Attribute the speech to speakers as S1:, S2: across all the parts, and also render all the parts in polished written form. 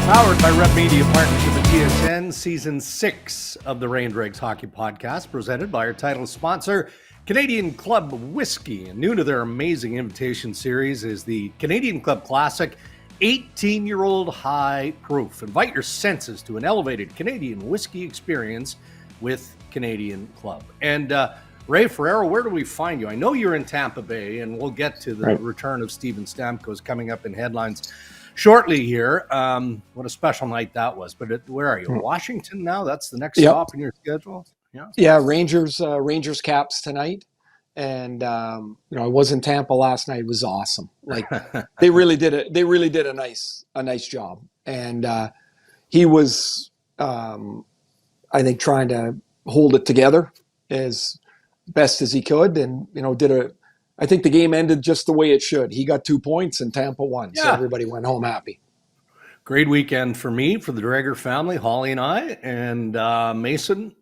S1: Powered by Rep Media Partnership with TSN, Season 6 of the Rain Dregs Hockey Podcast, presented by our title sponsor, Canadian Club Whiskey. And new to their amazing invitation series is the Canadian Club Classic 18-year-old High Proof. Invite your senses to an elevated Canadian whiskey experience with Canadian Club. And Ray Ferraro, where do we find you? I know you're in Tampa Bay, and we'll get to the return of Steven Stamkos coming up in headlines shortly here. What a special night that was. But where are you? Washington now? That's the next stop in your schedule?
S2: Yeah, Rangers Caps tonight. And I was in Tampa last night. It was awesome. Like they really did a nice job. And he was I think trying to hold it together as best as he could, and I think the game ended just the way it should. He got 2 points and Tampa won, so everybody went home happy.
S1: Great weekend for me, for the Dreger family, Holly and I, and Mason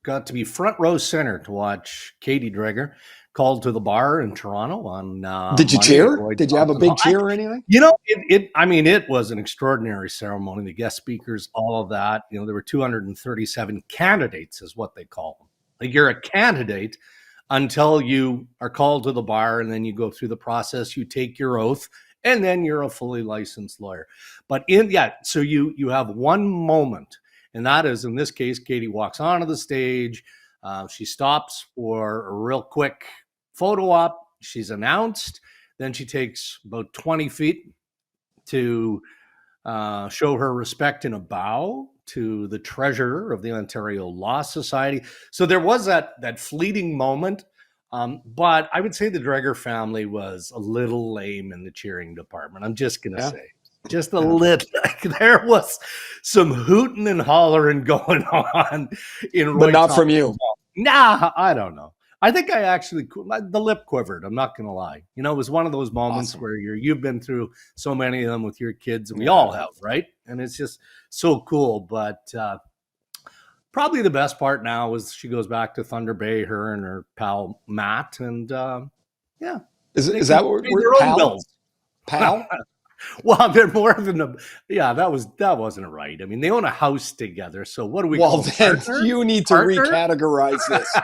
S1: got to be front row center to watch Katie Dreger called to the bar in Toronto on
S2: Did you
S1: Monday.
S2: cheer? Did you have a big cheer or anything?
S1: It was an extraordinary ceremony. The guest speakers, all of that. There were 237 candidates, is what they call them. Like, you're a candidate until you are called to the bar, and then you go through the process, you take your oath, and then you're a fully licensed lawyer. But so you have one moment, and that is, in this case, Katie walks onto the stage. She stops for a real quick photo op. She's announced. Then she takes about 20 feet to show her respect in a bow to the treasurer of the Ontario Law Society. So there was that fleeting moment. But I would say the Dreger family was a little lame in the cheering department. I'm just going to say. Just a little. There was some hooting and hollering going on in Roy,
S2: but not from you.
S1: Nah, I don't know. I think I actually, the lip quivered. I'm not going to lie. It was one of those moments where you've been through so many of them with your kids, and we all have, right? And it's just so cool. But probably the best part now is she goes back to Thunder Bay, her and her pal Matt, and
S2: Is that what we're pal?
S1: Well, they're more than that wasn't right. I mean, they own a house together. So what do we call them?
S2: Well, then you need to recategorize this.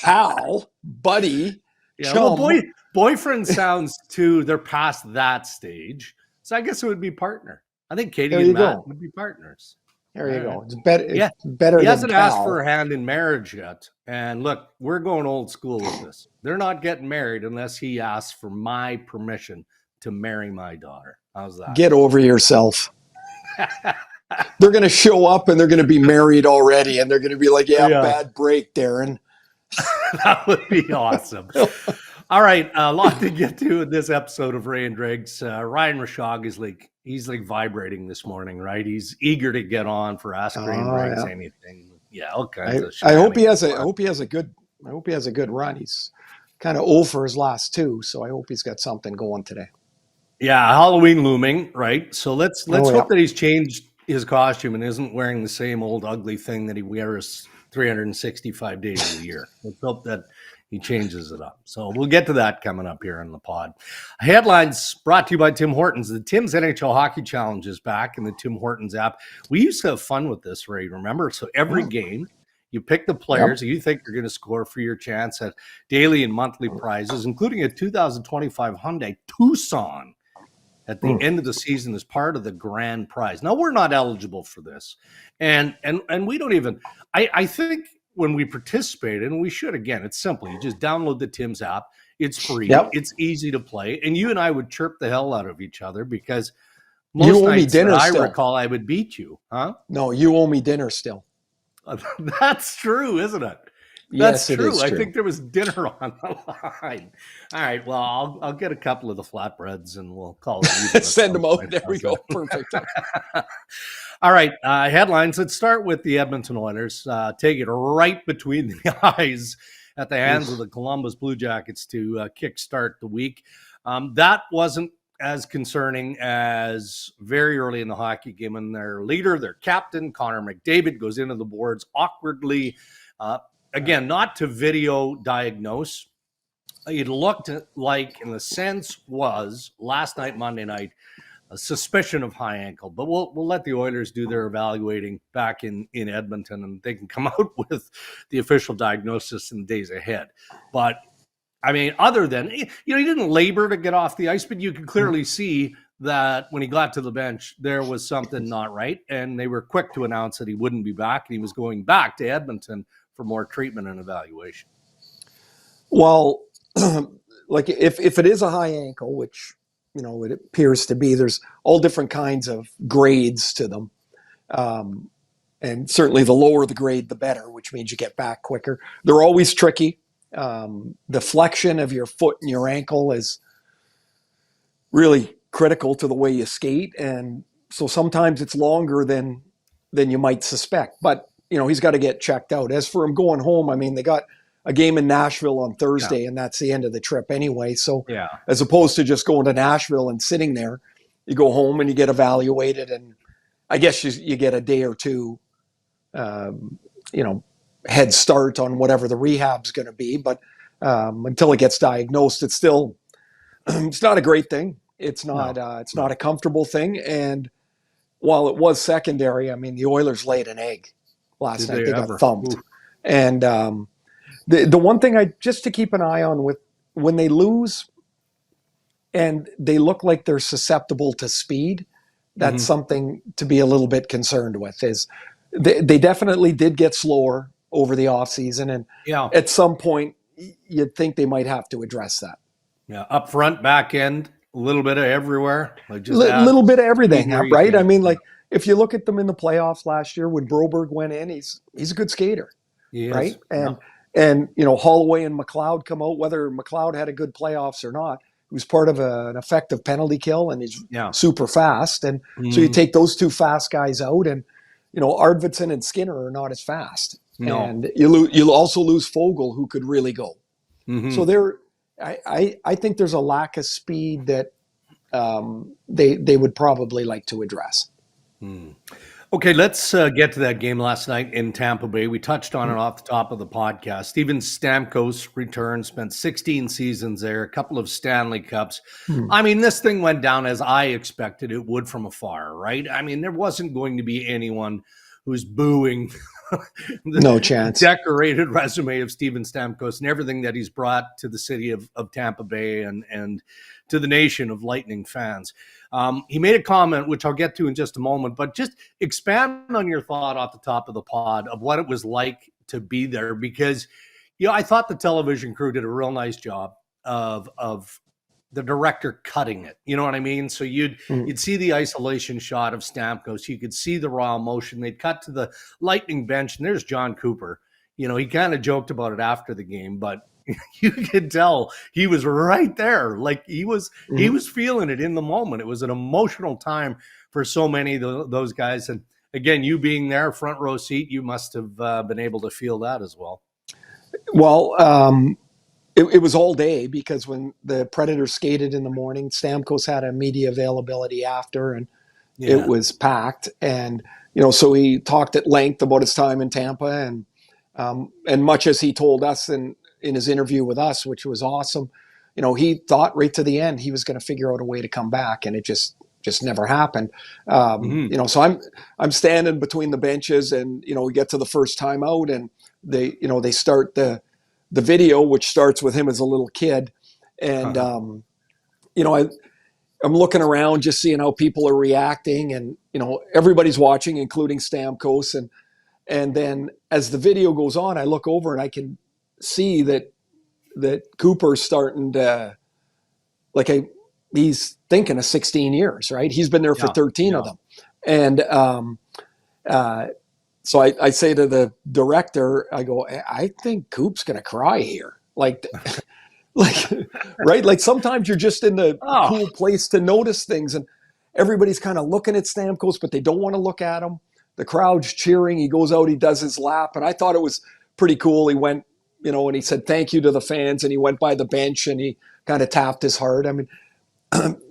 S2: Pal, buddy, chum.
S1: Well, boyfriend sounds too, they're past that stage. So I guess it would be partner. I think Katie and Matt would be partners.
S2: There you go. It's better.
S1: He hasn't asked for her hand in marriage yet. And look, we're going old school with this. They're not getting married unless he asks for my permission to marry my daughter. How's that?
S2: Get over yourself. They're going to show up and they're going to be married already. And they're going to be like, bad break, Darren.
S1: That would be awesome. All right. A lot to get to in this episode of Ray and Dregs. Ryan Rashog is he's vibrating this morning, right? He's eager to get on for Ask Ray and Dregs anything. Yeah, all kinds of shit.
S2: I hope he has a good run. He's kind of old for his last two, so I hope he's got something going today.
S1: Yeah, Halloween looming, right? So let's hope that he's changed his costume and isn't wearing the same old ugly thing that he wears 365 days a year. Let's hope that he changes it up. So we'll get to that coming up here in the pod. Headlines brought to you by Tim Hortons. The Tim's NHL Hockey Challenge is back in the Tim Hortons app. We used to have fun with this, Ray, remember? So every game, you pick the players that you think are going to score for your chance at daily and monthly prizes, including a 2025 Hyundai Tucson at the end of the season as part of the grand prize. Now, we're not eligible for this. And we don't even, I think when we participate, and we should, again, it's simple. You just download the Tim's app. It's free. It's easy to play. And you and I would chirp the hell out of each other because most nights that I recall, I would beat you. Huh?
S2: No, you owe me dinner still.
S1: That's true, isn't it? That's true. I think there was dinner on the line. All right. Well, I'll get a couple of the flatbreads and we'll call it.
S2: Send them out. There we go. Perfect.
S1: All right. Headlines. Let's start with the Edmonton Oilers. Take it right between the eyes at the hands of the Columbus Blue Jackets to kickstart the week. That wasn't as concerning as very early in the hockey game when their leader, their captain, Connor McDavid, goes into the boards awkwardly. Again, not to video diagnose. It looked like, and the sense was, last night, Monday night, a suspicion of high ankle, but we'll let the Oilers do their evaluating back in Edmonton, and they can come out with the official diagnosis in the days ahead. But I mean, other than, he didn't labor to get off the ice, but you could clearly see that when he got to the bench, there was something not right, and they were quick to announce that he wouldn't be back, and he was going back to Edmonton for more treatment and evaluation.
S2: Well, like if it is a high ankle, which it appears to be, there's all different kinds of grades to them, and certainly the lower the grade, the better, which means you get back quicker. They're always tricky. The flexion of your foot and your ankle is really critical to the way you skate, and so sometimes it's longer than you might suspect. But he's got to get checked out. As for him going home, I mean, they got a game in Nashville on Thursday, and that's the end of the trip anyway. So as opposed to just going to Nashville and sitting there, you go home and you get evaluated, and I guess you get a day or two, head start on whatever the rehab's going to be. But until it gets diagnosed, it's still it's not a great thing. It's not it's not a comfortable thing. And while it was secondary, I mean, the Oilers laid an egg last night. They got thumped. Ooh. And the one thing just to keep an eye on with when they lose and they look like they're susceptible to speed, that's something to be a little bit concerned with. Is they definitely did get slower over the offseason, and at some point you'd think they might have to address that. Yeah,
S1: up front, back end, a little bit of everywhere. Like just
S2: little bit of everything, right? I mean, like if you look at them in the playoffs last year when Broberg went in, he's a good skater, right? And Holloway and McLeod come out, whether McLeod had a good playoffs or not. He was part of an effective penalty kill, and he's super fast. And so you take those two fast guys out, and Arvidsson and Skinner are not as fast. No. And you'll also lose Fogle, who could really go. So I think there's a lack of speed that they would probably like to address.
S1: Okay, let's get to that game last night in Tampa Bay. We touched on it off the top of the podcast. Steven Stamkos returned, spent 16 seasons there, a couple of Stanley Cups. I mean, this thing went down as I expected it would from afar, right? I mean, there wasn't going to be anyone who's booing
S2: no chance.
S1: Decorated resume of Steven Stamkos and everything that he's brought to the city of Tampa Bay and to the nation of Lightning fans. He made a comment, which I'll get to in just a moment, but just expand on your thought off the top of the pod of what it was like to be there, because I thought the television crew did a real nice job of the director cutting it. You know what I mean? So you'd see the isolation shot of Stamkos. You could see the raw emotion. They'd cut to the Lightning bench, and there's John Cooper. He kind of joked about it after the game, but you could tell he was right there. Like he was feeling it in the moment. It was an emotional time for so many of those guys. And again, you being there, front row seat, you must have been able to feel that as well.
S2: Well, it was all day, because when the Predators skated in the morning, Stamkos had a media availability after, and it was packed. And, so he talked at length about his time in Tampa, and much as he told us in his interview with us, which was awesome, he thought right to the end he was going to figure out a way to come back, and it just never happened. So I'm standing between the benches, and, we get to the first time out, and they start the video, which starts with him as a little kid. And, I'm looking around just seeing how people are reacting, and, everybody's watching, including Stamkos. And then as the video goes on, I look over and I can see that Cooper's starting to, he's thinking of 16 years, right? He's been there for 13 of them. And, so I say to the director, I go, I think Coop's going to cry here. Right? Like sometimes you're just in the cool place to notice things, and everybody's kind of looking at Stamkos, but they don't want to look at him. The crowd's cheering. He goes out, he does his lap. And I thought it was pretty cool. He went, and he said, thank you to the fans. And he went by the bench and he kind of tapped his heart. I mean,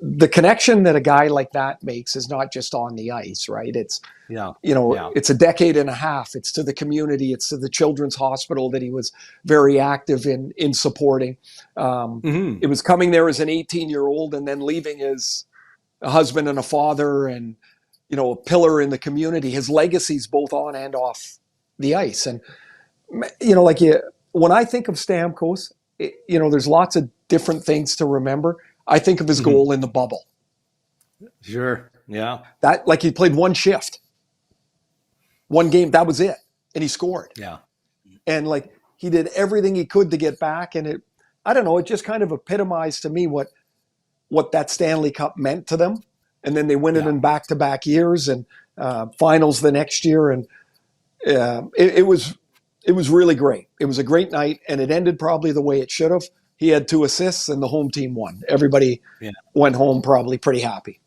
S2: the connection that a guy like that makes is not just on the ice, right? It's, it's a decade and a half. It's to the community. It's to the Children's Hospital that he was very active in supporting. It was coming there as an 18-year-old and then leaving as a husband and a father, and a pillar in the community. His legacy's both on and off the ice. And when I think of Stamkos, there's lots of different things to remember. I think of his goal in the bubble.
S1: Sure. Yeah.
S2: That, like, he played one shift, one game, that was it, and he scored.
S1: Yeah.
S2: And like, he did everything he could to get back, and it just kind of epitomized to me what that Stanley Cup meant to them. And then they win it in back-to-back years, and finals the next year, and it was really great. It was a great night, and it ended probably the way it should have. He had 2 assists, and the home team won. Everybody went home probably pretty happy.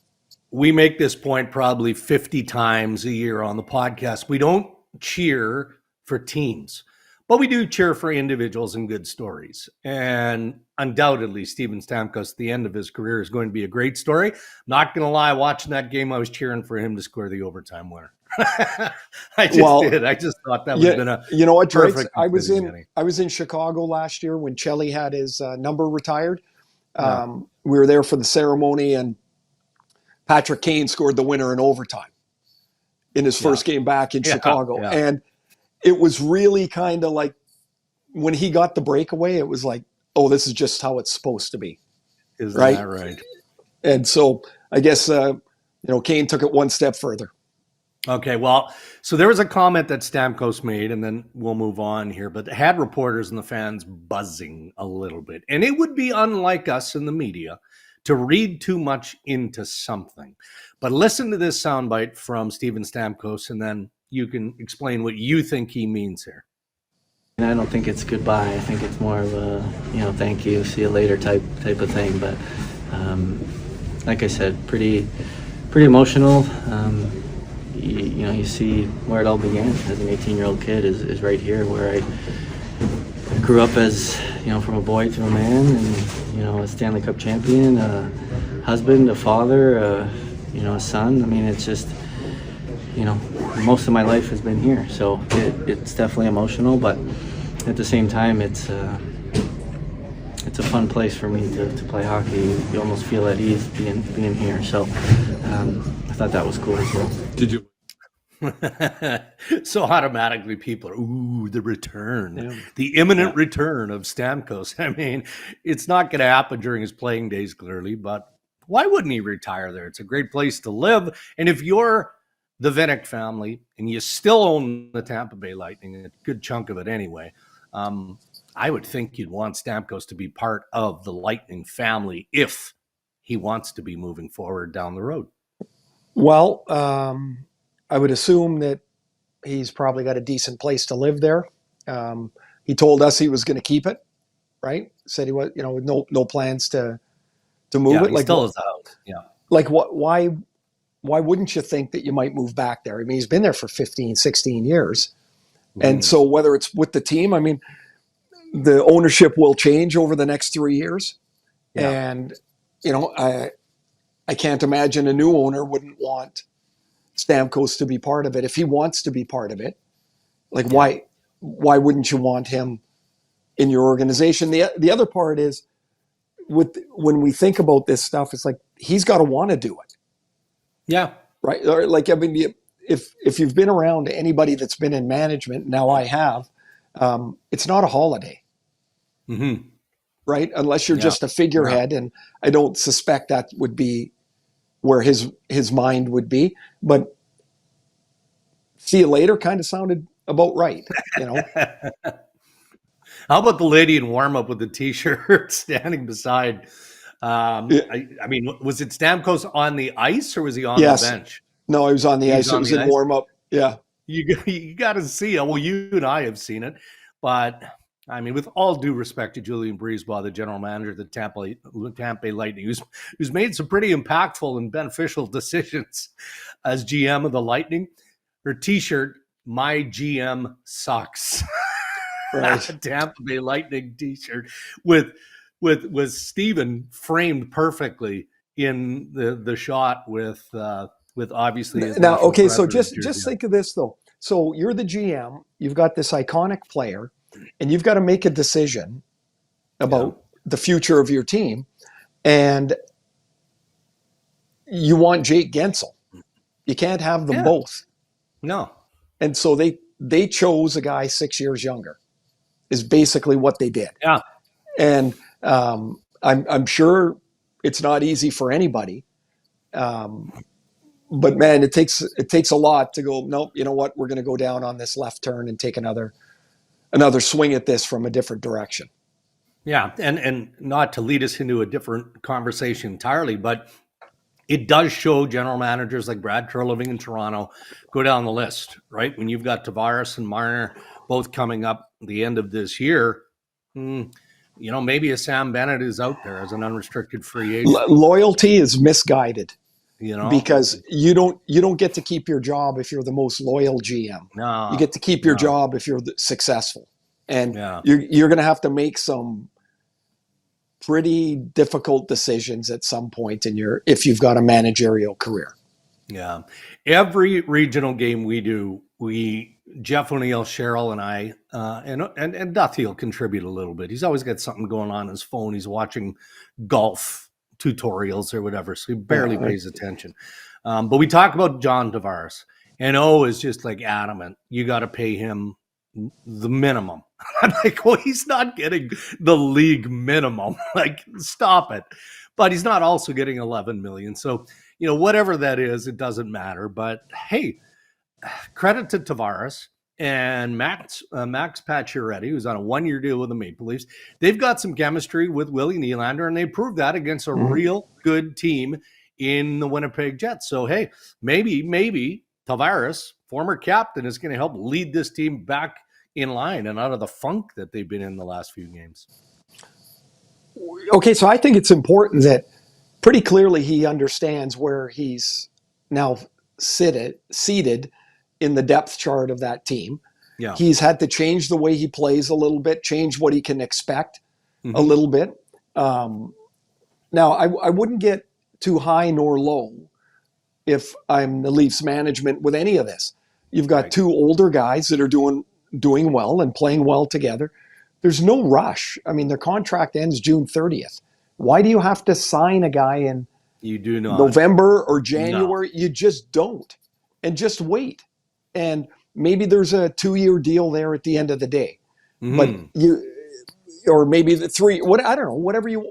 S1: We make this point probably 50 times a year on the podcast. We don't cheer for teams, but we do cheer for individuals and good stories. And undoubtedly, Steven Stamkos, at the end of his career, is going to be a great story. Not going to lie, watching that game, I was cheering for him to score the overtime winner. I did. I just thought that would have been a
S2: what, Dregs?
S1: perfect.
S2: I was in Chicago last year when Chelly had his number retired. We were there for the ceremony, and Patrick Kane scored the winner in overtime in his first game back in Chicago.
S1: Yeah.
S2: And it was really kind of like, when he got the breakaway, it was like, oh, this is just how it's supposed to be.
S1: Isn't that right?
S2: And so I guess, Kane took it one step further.
S1: Okay, well, so there was a comment that Stamkos made, and then we'll move on here, but it had reporters and the fans buzzing a little bit. And it would be unlike us in the media to read too much into something. But listen to this soundbite from Steven Stamkos, and then you can explain what you think he means here.
S3: And I don't think it's goodbye. I think it's more of a, thank you, see you later type of thing. But like I said, pretty emotional. You see where it all began as an 18-year-old kid is right here, where I grew up as, from a boy to a man, and, a Stanley Cup champion, a husband, a father, a son. I mean, it's just, most of my life has been here. So it's definitely emotional, but at the same time, it's a fun place for me to play hockey. You almost feel at ease being here. So I thought that was cool as well.
S4: Did you?
S1: So automatically people are, ooh, the return, the imminent return of Stamkos. I mean, it's not going to happen during his playing days, clearly, but why wouldn't he retire there? It's a great place to live. And if you're the Vinik family and you still own the Tampa Bay Lightning, a good chunk of it anyway, I would think you'd want Stamkos to be part of the Lightning family if he wants to be moving forward down the road.
S2: Well, I would assume that he's probably got a decent place to live there. He told us he was going to keep it, right? Said he was, with no plans to move it.
S1: He
S2: like,
S1: still is out. Yeah.
S2: Like, why wouldn't you think that you might move back there? I mean, he's been there for 15, 16 years. And so whether it's with the team, I mean, the ownership will change over the next 3 years. Yeah. And, I can't imagine a new owner wouldn't want Stamkos to be part of it. If he wants to be part of it, like, why wouldn't you want him in your organization? The other part is, when we think about this stuff, it's like, he's got to want to do it.
S1: Yeah.
S2: Right. Or, like, I mean, if you've been around anybody that's been in management, now I have, it's not a holiday.
S1: Mm-hmm.
S2: Right? Unless you're just a figurehead, and I don't suspect that would be where his mind would be. But see you later kind of sounded about right,
S1: How about the lady in warm-up with the T-shirt standing beside? I mean, was it Stamkos on the ice, or was he on the bench?
S2: No, he was on the ice. It was in warm-up. Yeah.
S1: You got to see it. Well, you and I have seen it. But, I mean, with all due respect to Julian Breezeball, the general manager of the Tampa Bay Lightning, who's made some pretty impactful and beneficial decisions as GM of the Lightning, her T-shirt, "My GM sucks." Right. Tampa Bay Lightning T-shirt with Steven framed perfectly in the shot with obviously his
S2: now. Okay, so
S1: jersey.
S2: just think of this though. So you're the GM. You've got this iconic player, and you've got to make a decision about the future of your team. And you want Jake Gensel. You can't have them both.
S1: No.
S2: And so they chose a guy 6 years younger, is basically what they did.
S1: Yeah.
S2: And I'm sure it's not easy for anybody. But man, it takes a lot to go, nope, you know what? We're going to go down on this left turn and take another swing at this from a different direction.
S1: Yeah. And not to lead us into a different conversation entirely, but it does show general managers like Brad Kerr living in Toronto go down the list, right? When you've got Tavares and Marner both coming up the end of this year, maybe a Sam Bennett is out there as an unrestricted free agent.
S2: Loyalty is misguided, because you don't get to keep your job if you're the most loyal GM.
S1: No,
S2: you get to keep your job if you're successful, and you're going to have to make some pretty difficult decisions at some point if you've got a managerial career.
S1: Yeah. Every regional game we do, Jeff O'Neill, Cheryl, and I, and Duthie will contribute a little bit. He's always got something going on his phone. He's watching golf tutorials or whatever, so he barely pays attention. But we talk about John Tavares, and O is just like adamant. You got to pay him the minimum. I'm like, well, he's not getting the league minimum. Like, stop it. But he's not also getting 11 million. So, whatever that is, it doesn't matter. But hey, credit to Tavares and Max Pacioretty, who's on a 1-year deal with the Maple Leafs. They've got some chemistry with Willie Nylander, and they proved that against a real good team in the Winnipeg Jets. So, hey, maybe Tavares, former captain, is going to help lead this team back in line and out of the funk that they've been in the last few games.
S2: Okay, so I think it's important that pretty clearly he understands where he's now seated in the depth chart of that team.
S1: Yeah.
S2: He's had to change the way he plays a little bit, change what he can expect a little bit. Now, I wouldn't get too high nor low if I'm the Leafs management with any of this. You've got two older guys that are doing well and playing well together. There's no rush. I mean, their contract ends June 30th. Why do you have to sign a guy in November or January? No. You just don't. And just wait. And maybe there's a 2-year deal there at the end of the day. But or maybe the 3, I don't know,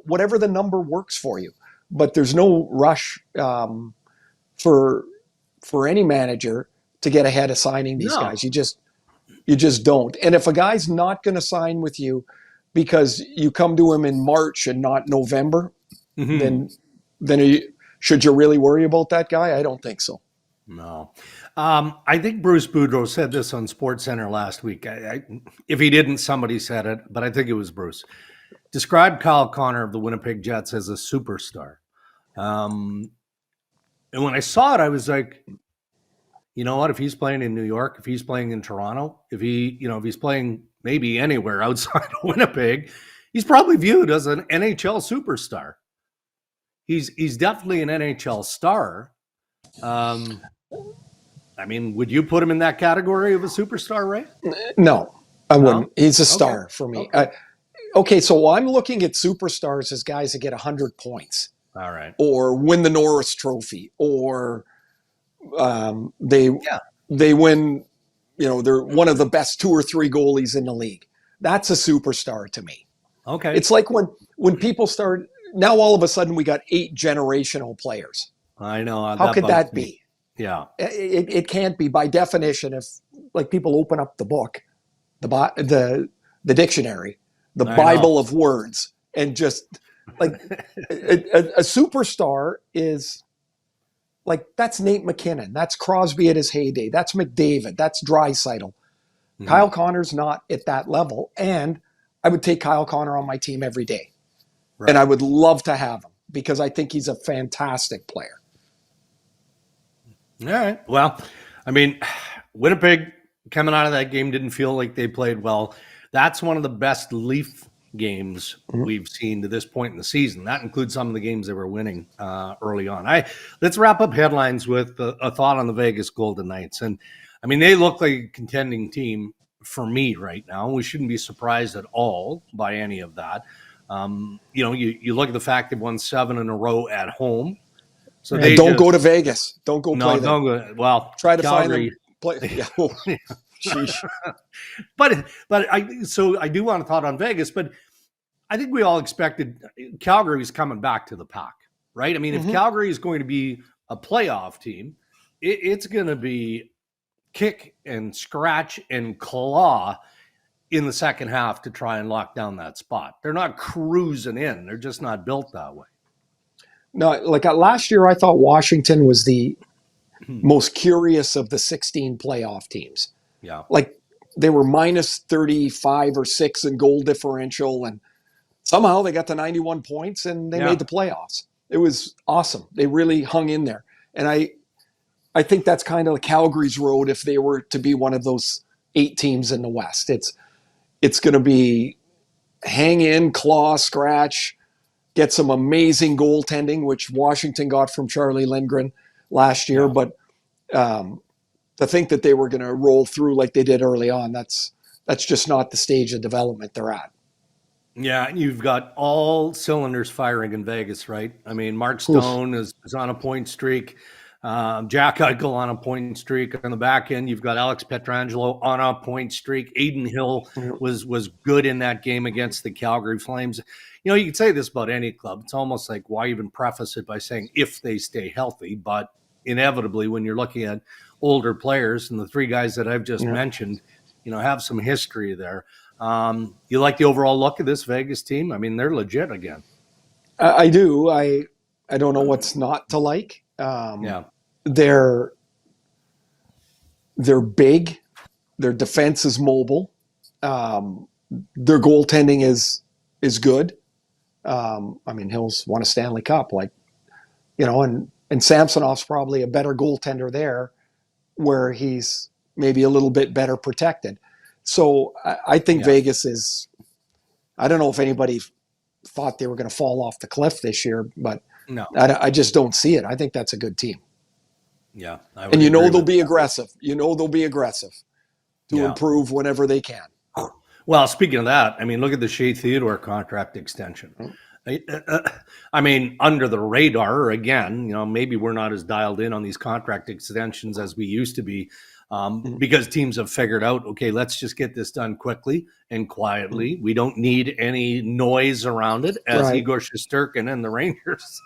S2: whatever the number works for you. But there's no rush for any manager to get ahead of signing these guys. You just don't. And if a guy's not going to sign with you because you come to him in March and not November, then should you really worry about that guy? I don't think so.
S1: No. I think Bruce Boudreau said this on SportsCenter last week. If he didn't, somebody said it, but I think it was Bruce. Described Kyle Connor of the Winnipeg Jets as a superstar. And when I saw it, I was like, you know what? If he's playing in New York, if he's playing in Toronto, if he's playing maybe anywhere outside of Winnipeg, he's probably viewed as an NHL superstar. He's definitely an NHL star. I mean, would you put him in that category of a superstar, Ray?
S2: No, I wouldn't. He's a star for me. Okay, so I'm looking at superstars as guys that get 100 points.
S1: All right.
S2: Or win the Norris Trophy, or they win, they're one of the best 2 or 3 goalies in the league. That's a superstar to me.
S1: Okay.
S2: It's like when people start, now all of a sudden we got 8 generational players.
S1: I know.
S2: How could that be?
S1: Yeah.
S2: It can't be, by definition. If like people open up the book, the dictionary, the Bible of words, and just like a superstar is like, that's Nate McKinnon, that's Crosby at his heyday, that's McDavid, that's Draisaitl. Kyle Connor's not at that level, and I would take Kyle Connor on my team every day. Right. And I would love to have him because I think he's a fantastic player.
S1: All right. Well, I mean, Winnipeg coming out of that game didn't feel like they played well. That's one of the best Leaf games we've seen to this point in the season. That includes some of the games they were winning early on. Let's wrap up headlines with a thought on the Vegas Golden Knights. And I mean, they look like a contending team for me right now. We shouldn't be surprised at all by any of that. You look at the fact they've won 7 in a row at home. So
S2: And don't go to Vegas. Don't go play there.
S1: Don't go. Well,
S2: Try to
S1: Calgary,
S2: find them. Yeah. Oh, sheesh.
S1: but I do want to thought on Vegas, but I think we all expected Calgary's coming back to the pack, right? I mean, if Calgary is going to be a playoff team, it's going to be kick and scratch and claw in the second half to try and lock down that spot. They're not cruising in. They're just not built that way.
S2: No, like last year, I thought Washington was the most curious of the 16 playoff teams.
S1: Yeah.
S2: Like they were minus 35 or 6 in goal differential, and somehow they got to 91 points and they made the playoffs. It was awesome. They really hung in there. And I think that's kind of Calgary's road if they were to be one of those 8 teams in the West. It's going to be hang in, claw, scratch, get some amazing goaltending, which Washington got from Charlie Lindgren last year. But to think that they were going to roll through like they did early on, that's just not the stage of development they're at.
S1: Yeah, you've got all cylinders firing in Vegas, right? I mean, Mark Stone is on a point streak. Jack Eichel on a point streak. On the back end, you've got Alex Pietrangelo on a point streak. Aiden Hill was good in that game against the Calgary Flames. You know, you could say this about any club. It's almost like, why even preface it by saying if they stay healthy? But inevitably, when you're looking at older players, and the 3 guys that I've just mentioned, have some history there. You like the overall look of this Vegas team? I mean, they're legit again.
S2: I do. I don't know what's not to like. They're big. Their defense is mobile. Their goaltending is good. I mean, Hill's won a Stanley Cup, and Samsonov's probably a better goaltender there, where he's maybe a little bit better protected. So I think Vegas is. I don't know if anybody thought they were going to fall off the cliff this year, but no, I just don't see it. I think that's a good team.
S1: Yeah,
S2: and they'll be aggressive. They'll be aggressive to improve whenever they can.
S1: Well, speaking of that, I mean, look at the Shea Theodore contract extension. I mean, under the radar again. Maybe we're not as dialed in on these contract extensions as we used to be, because teams have figured out, okay, let's just get this done quickly and quietly. We don't need any noise around it, as Igor Shesterkin and the Rangers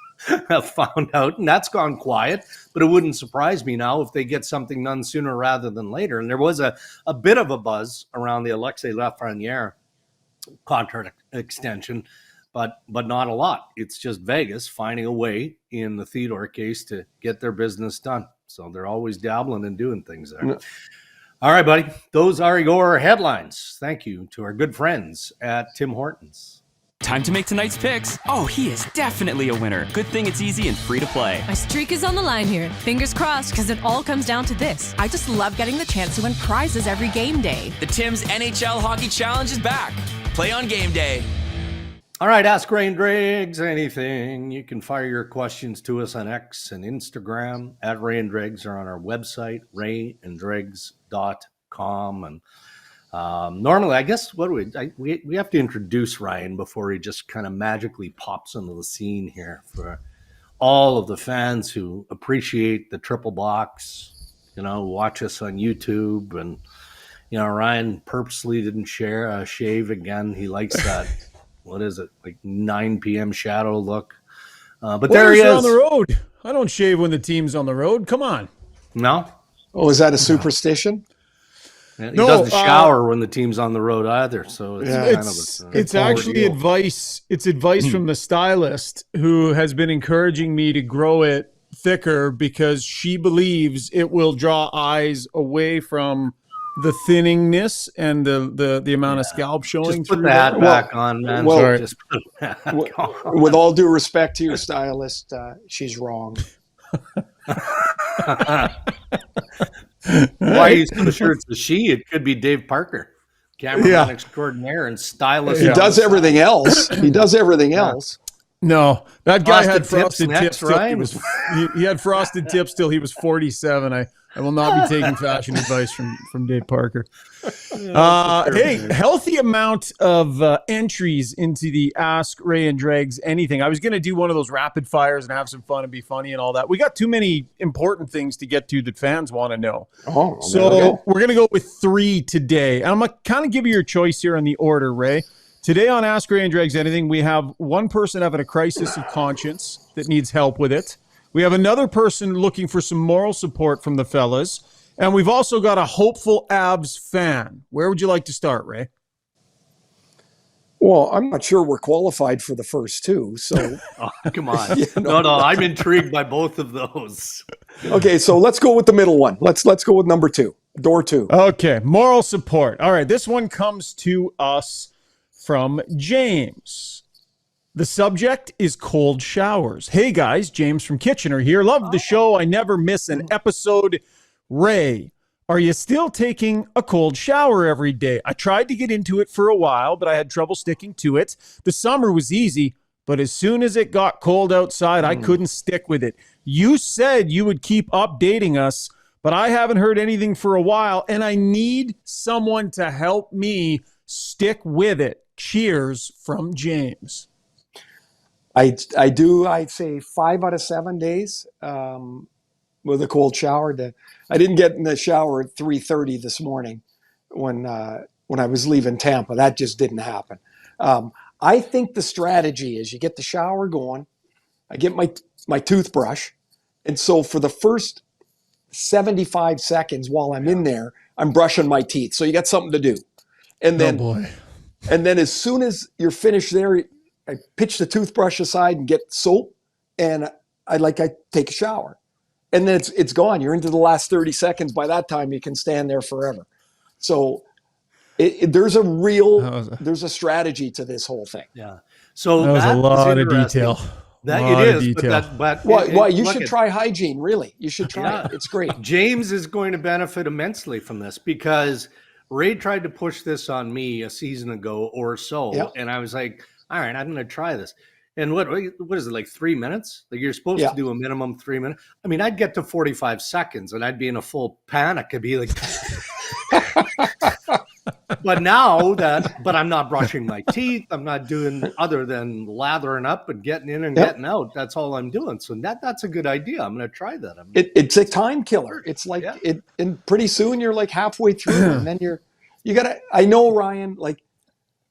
S1: have found out, and that's gone quiet. But it wouldn't surprise me now if they get something done sooner rather than later. And there was a bit of a buzz around the Alexei Lafreniere contract extension, but not a lot. It's just Vegas finding a way in the Theodore case to get their business done. So they're always dabbling and doing things there. No. All right, buddy. Those are your headlines. Thank you to our good friends at Tim Hortons.
S4: Time to make tonight's picks. Oh, he is definitely a winner. Good thing it's easy and free to play.
S5: My streak is on the line here. Fingers crossed, because it all comes down to this. I just love getting the chance to win prizes every game day.
S4: The Tim's NHL Hockey Challenge is back. Play on game day.
S1: All right, Ask Ray and Dregs anything. You can fire your questions to us on X and Instagram at Ray and Dregs, or on our website, rayanddregs.com. And normally, I guess, we have to introduce Ryan before he just kind of magically pops into the scene here for all of the fans who appreciate the triple box, watch us on YouTube. And, Ryan purposely didn't shave again. He likes that. What is it, like 9 p.m. shadow look? But there he is.
S6: On the road. I don't shave when the team's on the road. Come on.
S1: No?
S2: Oh, is that a superstition?
S1: Yeah, he doesn't shower when the team's on the road either. So
S6: it's actually advice. It's advice from the stylist, who has been encouraging me to grow it thicker because she believes it will draw eyes away from the thinningness and the amount of scalp showing.
S1: Just put the hat back on, man.
S2: Just put that back on. With all due respect to your stylist, she's wrong.
S1: Why are you so sure it's a she? It could be Dave Parker, cameraman extraordinaire and stylist.
S2: He does everything else. He does everything else.
S6: No, that guy had frosted tips.
S1: Right?
S6: He had frosted tips till he was 47. I I will not be taking fashion advice from Dave Parker. Hey, healthy amount of entries into the Ask Ray and Dregs anything. I was going to do one of those rapid fires and have some fun and be funny and all that. We got too many important things to get to that fans want to know. So we're going to go with 3 today. And I'm going to kind of give you your choice here on the order, Ray. Today on Ask Ray and Dregs anything, we have one person having a crisis of conscience that needs help with it. We have another person looking for some moral support from the fellas. And we've also got a hopeful Avs fan. Where would you like to start, Ray?
S2: Well, I'm not sure we're qualified for the first two. So,
S1: Come on. No, I'm intrigued by both of those.
S2: Okay, so let's go with the middle one. Let's go with number 2, door 2.
S6: Okay, moral support. All right, this one comes to us from James. The subject is cold showers. Hey guys, James from Kitchener here. Love the show. I never miss an episode. Ray, are you still taking a cold shower every day? I tried to get into it for a while, but I had trouble sticking to it. The summer was easy, but as soon as it got cold outside, I couldn't stick with it. You said you would keep updating us, but I haven't heard anything for a while, and I need someone to help me stick with it. Cheers from James.
S2: I'd say 5 out of 7 days with a cold shower. I didn't get in the shower at 3:30 this morning when I was leaving Tampa. That just didn't happen. I think the strategy is you get the shower going. I get my toothbrush. And so for the first 75 seconds while I'm in there, I'm brushing my teeth. So you got something to do. And then, and then as soon as you're finished there, I pitch the toothbrush aside and get soap, and I take a shower, and then it's gone. You're into the last 30 seconds. By that time, you can stand there forever. So there's a strategy to this whole thing.
S1: Yeah. So
S6: that was a lot of detail.
S2: Why you should try hygiene. Really, you should try it. It's great.
S1: James is going to benefit immensely from this because Ray tried to push this on me a season ago or so, and I was like, all right, I'm going to try this. And what is it, like 3 minutes? Like you're supposed to do a minimum 3 minutes. I mean, I'd get to 45 seconds and I'd be in a full panic. I'd be like, but I'm not brushing my teeth. I'm not doing other than lathering up and getting in and getting out. That's all I'm doing. So that's a good idea. I'm going to try that.
S2: It's a time killer. It's like and pretty soon you're like halfway through and then you gotta, I know, Ryan, like,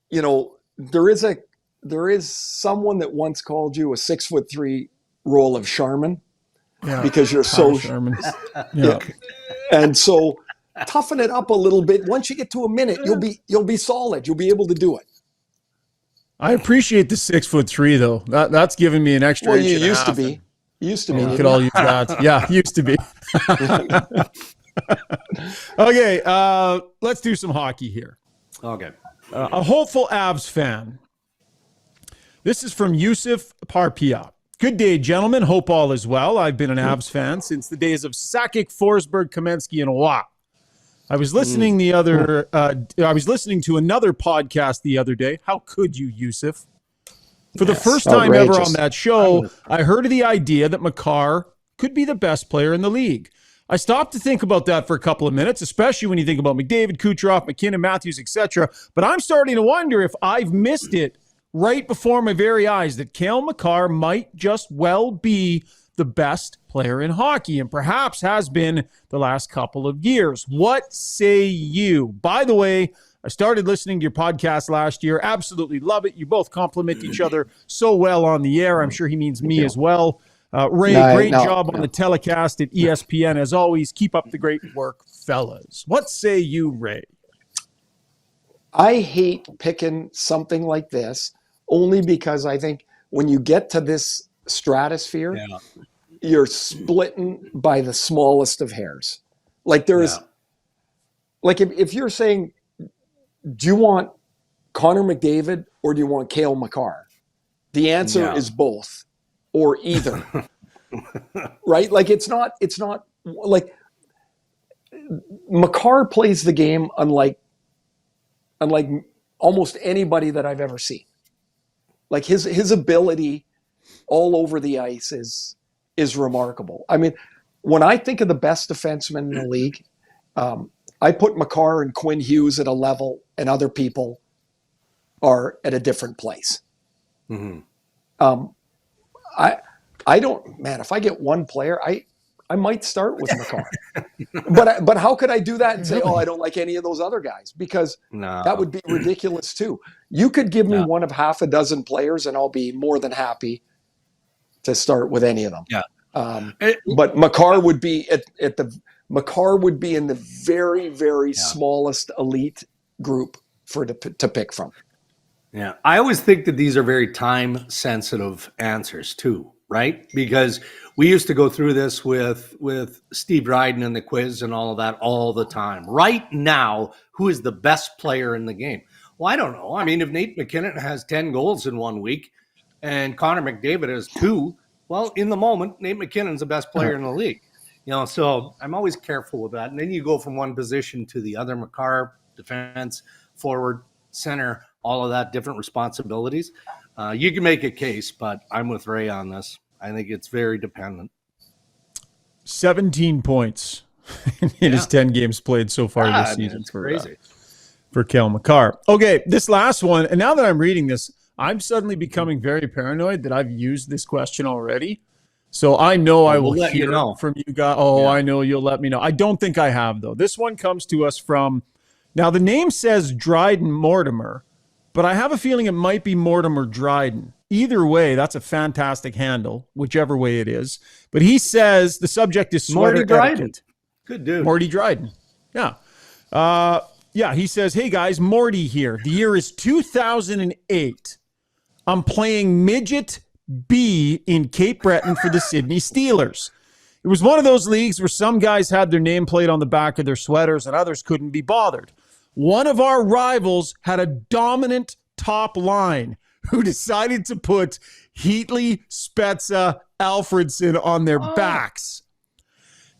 S2: you know, there is someone that once called you a 6'3" roll of Charmin because you're so
S6: Charmin.
S2: And so toughen it up a little bit. Once you get to a minute, you'll be solid. You'll be able to do it.
S6: I appreciate the 6'3" though. That's giving me an extra.
S2: Well,
S6: inch
S2: you
S6: and a
S2: used
S6: half.
S2: to be. You
S6: We could all use that. Yeah, used to be. Okay, let's do some hockey here.
S1: Okay.
S6: A hopeful Avs fan. This is from Yusuf Parpia. Good day, gentlemen. Hope all is well. I've been an Avs fan since the days of Sakic, Forsberg, Kamensky, and Waugh. I was listening to another podcast the other day. How could you, Yusuf? For the first time ever on that show, I heard of the idea that Makar could be the best player in the league. I stopped to think about that for a couple of minutes, especially when you think about McDavid, Kucherov, McKinnon, Matthews, etc. But I'm starting to wonder if I've missed it right before my very eyes that Cale Makar might just well be the best player in hockey and perhaps has been the last couple of years. What say you? By the way, I started listening to your podcast last year. Absolutely love it. You both compliment each other so well on the air. I'm sure he means me as well. Ray, great job on the telecast at ESPN. As always, keep up the great work, fellas. What say you, Ray?
S2: I hate picking something like this only because I think when you get to this stratosphere, you're splitting by the smallest of hairs. Like there's, like if you're saying, do you want Connor McDavid or do you want Cale Makar? The answer is both or either, right? Like it's not like Makar plays the game unlike almost anybody that I've ever seen. Like his ability all over the ice is remarkable. I mean, when I think of the best defensemen in the league, I put Makar and Quinn Hughes at a level, and other people are at a different place.
S1: Mm-hmm.
S2: I don't, man, if I get one player, I might start with Makar. but how could I do that and say, I don't like any of those other guys? Because that would be ridiculous too. You could give me one of half a dozen players and I'll be more than happy to start with any of them.
S1: Yeah.
S2: But Makar would be Makar would be in the very, very smallest elite group to pick from.
S1: Yeah. I always think that these are very time sensitive answers too, right? Because we used to go through this with Steve Ryden and the quiz and all of that all the time. Right now, who is the best player in the game? Well, I don't know. I mean, if Nate McKinnon has 10 goals in 1 week and Connor McDavid has 2, well, in the moment, Nate McKinnon's the best player in the league. So I'm always careful with that. And then you go from one position to the other. Makar, defense, forward, center, all of that, different responsibilities. You can make a case, but I'm with Ray on this. I think it's very dependent.
S6: 17 points in his 10 games played so far this season.
S1: It's crazy.
S6: For Cale Makar. Okay, this last one, and now that I'm reading this, I'm suddenly becoming very paranoid that I've used this question already. So I know I will hear from you guys. I know you'll let me know. I don't think I have, though. This one comes to us from, now the name says Dryden Mortimer, but I have a feeling it might be Mortimer Dryden. Either way, that's a fantastic handle, whichever way it is. But he says the subject is sweater etiquette.
S1: Good dude.
S6: Morty Dryden. Yeah. He says, hey guys, Morty here. The year is 2008. I'm playing Midget B in Cape Breton for the Sydney Steelers. It was one of those leagues where some guys had their nameplate on the back of their sweaters and others couldn't be bothered. One of our rivals had a dominant top line who decided to put Heatley, Spezza, Alfredson on their backs.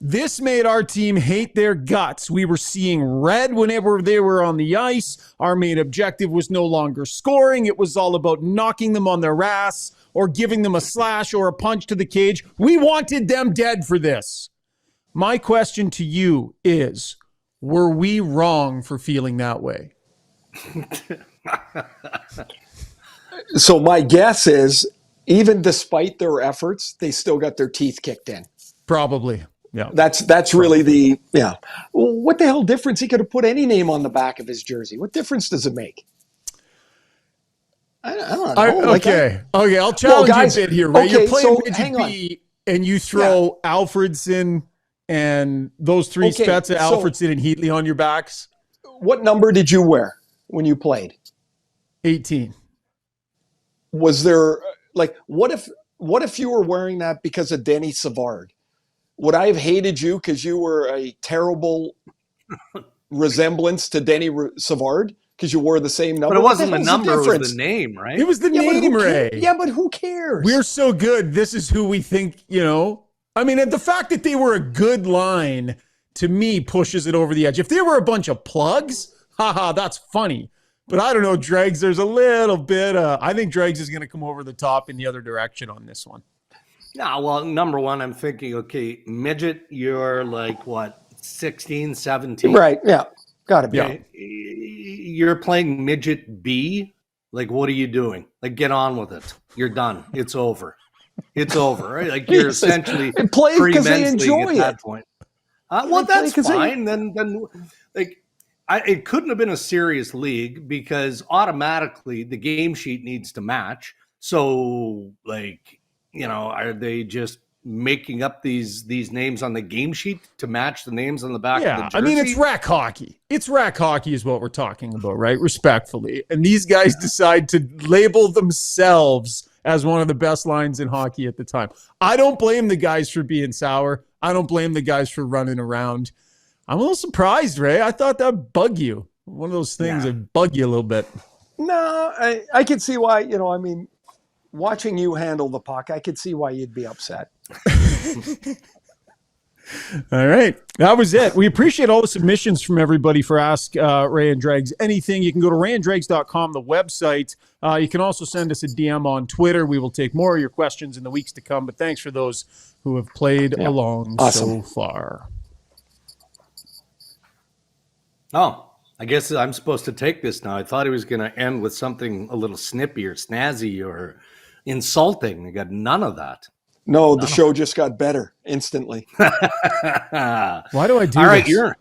S6: This made our team hate their guts. We were seeing red whenever they were on the ice. Our main objective was no longer scoring. It was all about knocking them on their ass or giving them a slash or a punch to the cage. We wanted them dead for this. My question to you is, were we wrong for feeling that way?
S2: So my guess is, even despite their efforts, they still got their teeth kicked in.
S6: Probably. Yeah.
S2: That's really what the hell difference? He could have put any name on the back of his jersey. What difference does it make? I don't know.
S6: Okay, I'll challenge you a bit here, Ray. You're playing Midget B, and you throw Alfredson and those three Spezza, Alfredson, and Heatley on your backs.
S2: What number did you wear when you played?
S6: 18.
S2: Was there, what if you were wearing that because of Denny Savard? Would I have hated you because you were a terrible resemblance to Denny Savard because you wore the same number?
S1: But it wasn't the number, it was the name, right?
S6: It was the name, Ray.
S2: Yeah, but who cares?
S6: We're so good. This is who we think, I mean, the fact that they were a good line, to me, pushes it over the edge. If they were a bunch of plugs, that's funny. But I don't know, Dregs, there's a little bit, I think Dregs is going to come over the top in the other direction on this one.
S1: No, well, number one, I'm thinking, okay, midget, you're 16, 17?
S2: Right, yeah, gotta be.
S1: Yeah. You're playing midget B? What are you doing? Get on with it. You're done. It's over. It's over, right? You're essentially pre-men's league at that point. Well, that's fine. Then it couldn't have been a serious league because automatically the game sheet needs to match. So, are they just making up these names on the game sheet to match the names on the back of the jersey?
S6: I mean, it's rec hockey. It's rec hockey is what we're talking about, right? Respectfully. And these guys decide to label themselves as one of the best lines in hockey at the time. I don't blame the guys for being sour. I don't blame the guys for running around. I'm a little surprised, Ray. I thought that would bug you. One of those things that bug you a little bit.
S2: No, I can see why, watching you handle the puck, I could see why you'd be upset.
S6: All right. That was it. We appreciate all the submissions from everybody for Ask Ray and Dregs anything. You can go to rayandregs.com, the website. You can also send us a DM on Twitter. We will take more of your questions in the weeks to come. But thanks for those who have played along so far.
S1: Oh, I guess I'm supposed to take this now. I thought it was going to end with something a little snippy or snazzy or insulting. I got none of that.
S2: No, the show just got better instantly.
S6: Why do I do
S1: All right,
S6: this?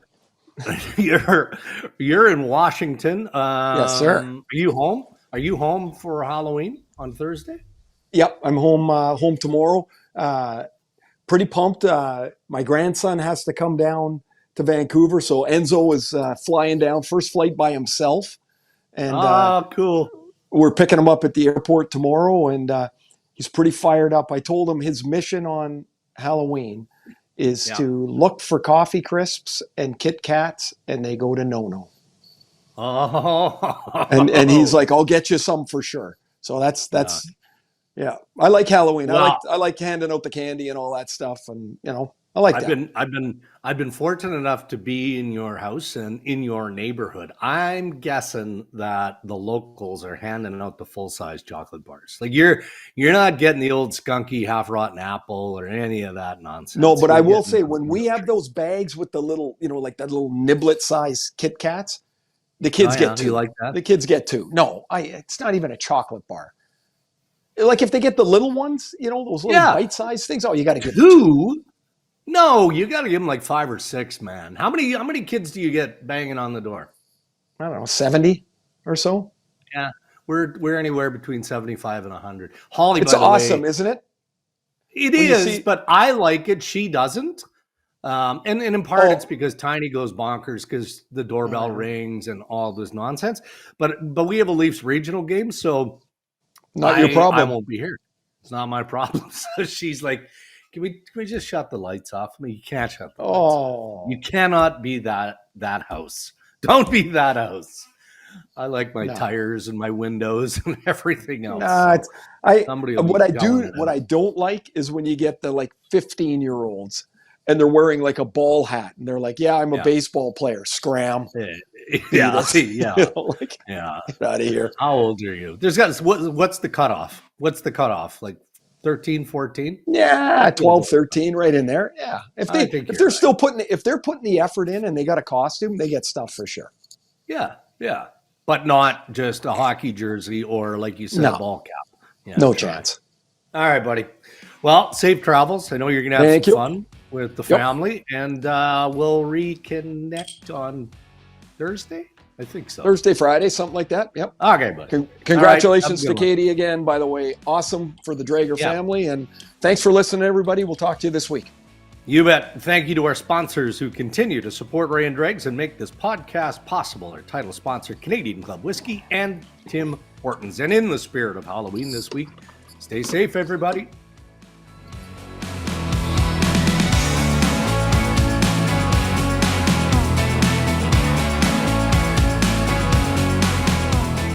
S1: you're in Washington.
S2: Yes, sir.
S1: Are you home? Are you home for Halloween on Thursday?
S2: Yep, I'm home tomorrow. Pretty pumped. My grandson has to come down to Vancouver, so Enzo is flying down, first flight by himself. And
S1: cool.
S2: We're picking him up at the airport tomorrow, and he's pretty fired up. I told him his mission on Halloween is to look for coffee crisps and Kit Kats, and they go to no-no.
S1: Oh.
S2: And he's like, I'll get you some for sure. So that's yeah. I like Halloween.
S1: Wow.
S2: I like handing out the candy and all that stuff, and I like that.
S1: I've been fortunate enough to be in your house and in your neighborhood. I'm guessing that the locals are handing out the full-size chocolate bars. Like you're not getting the old skunky half-rotten apple or any of that nonsense.
S2: No, but I will say when we have those bags with the little, like that little niblet size Kit Kats, the kids get 2.
S1: Do you like that?
S2: The kids get 2. No, it's not even a chocolate bar. Like if they get the little ones, those little bite-sized things. Oh, you got to get
S1: 2. No, you got to give them like 5 or 6, man. How many kids do you get banging on the door?
S2: I don't know, 70 or so.
S1: Yeah, we're anywhere between 75 and 100. Holly,
S2: it's
S1: by the
S2: awesome,
S1: way,
S2: isn't it?
S1: It is, but I like it. She doesn't. And in part, it's because Tiny goes bonkers because the doorbell rings and all this nonsense. But we have a Leafs regional game, so
S2: not your problem.
S1: I won't be here. It's not my problem. So she's like, can we just shut the lights off? I mean, you can't shut the lights off. You cannot be that house. Don't be that house. I like my tires and my windows and everything else.
S2: What I don't like is when you get the like 15-year-olds and they're wearing like a ball hat and they're like, I'm a baseball player. Scram.
S1: Get out
S2: of here.
S1: How old are you? What's the cutoff? What's the cutoff? Like 13, 14?
S2: Yeah, 12, 13, right in there. Yeah. If they're putting the effort in and they got a costume, they get stuff for sure.
S1: Yeah. But not just a hockey jersey or, like you said, a ball cap. Yeah,
S2: no chance.
S1: All right, buddy. Well, safe travels. I know you're going to have some fun with the family, and we'll reconnect on Thursday. I think so.
S2: Thursday, Friday, something like that. Yep.
S1: Okay, buddy.
S2: Congratulations to Katie again, by the way. Awesome for the Dreger family, and thanks for listening, everybody. We'll talk to you this week.
S1: You bet. Thank you to our sponsors who continue to support Ray and Dregs and make this podcast possible. Our title sponsor, Canadian Club Whiskey and Tim Hortons. And in the spirit of Halloween this week, stay safe, everybody.